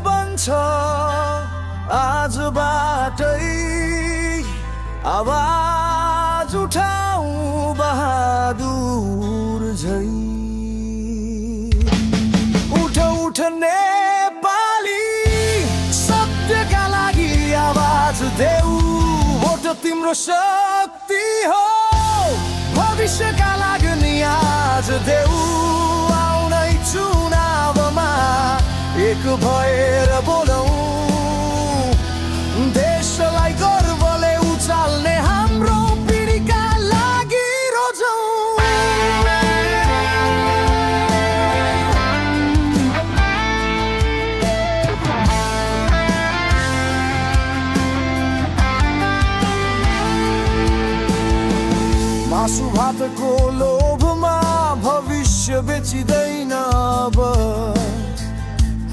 बन्छ आजबाटै आवाज उठाऊ बहादुर झै। उठ उठ नेपाली, सत्यका लागि आवाज देऊ। भोट तिम्रो शक्ति हो, भविष्यका लागि नि आज देऊ। आउनै चुनावमा एक भएर बोलौं, देशलाई गर्वले उचाल्ने हाम्रो पिढीका लागि रोजौं। मासु भातको लोभमा भविष्य बेचिँदैन अब।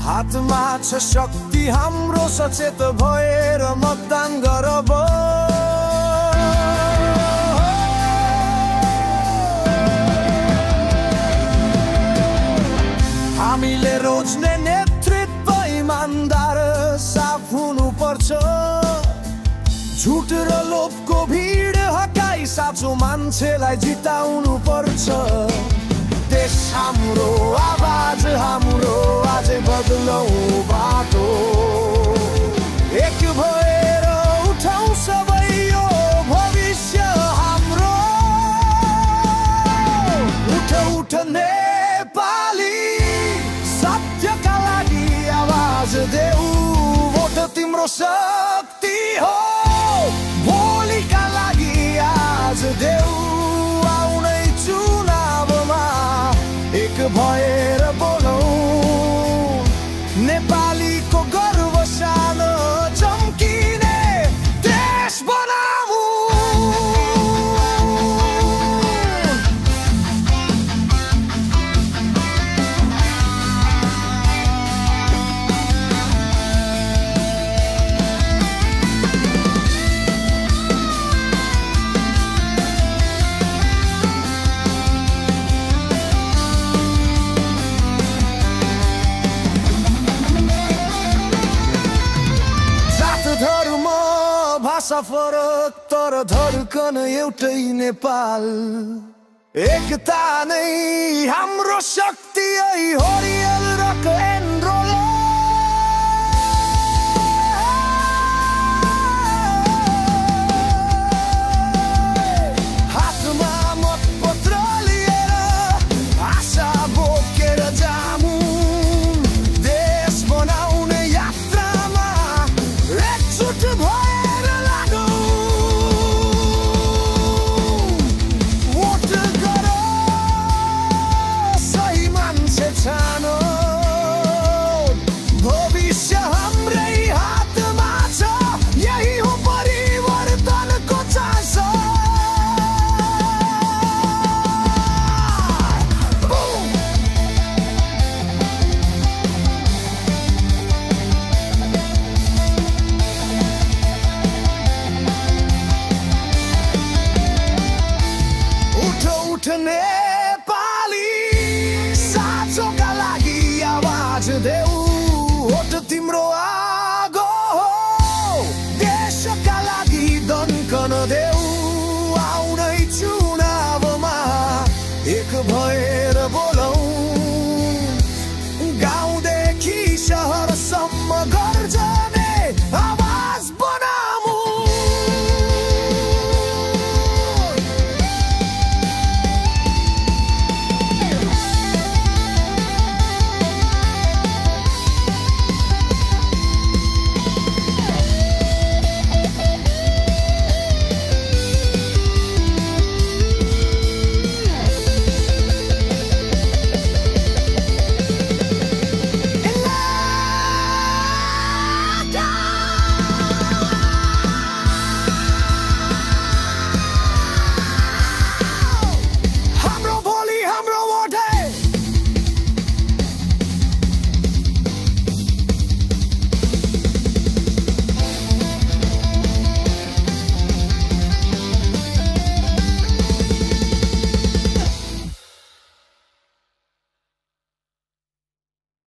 हातमा छ शक्ति हाम्रो, सचेत भएर मतदान गर अब। हामीले रोज्ने नेतृत्व इमानदार साफ हुनुपर्छ। झुट र लोभको भिड हटाई साँचो मान्छेलाई जिताउनु पर्छ। देश हाम्रो, आवाज हाम्रो, आजै बदलौं बाटो। एक भएर उठाउँ सबै यो भविष्य हाम्रो। उठ उठ नेपाली, सत्यका लागि आवाज देऊ। भोट तिम्रो शक्ति हो, भोलिका लागि आज देऊ। आउनै चुनावमा एक भएर बोलौं, नेपालीको गर्व सानो चम्किने देश बनाऊ। धर्म भाषा फरक तर धड्कन एउटै नेपाल। एकता नै हाम्रो शक्ति, हरियल रक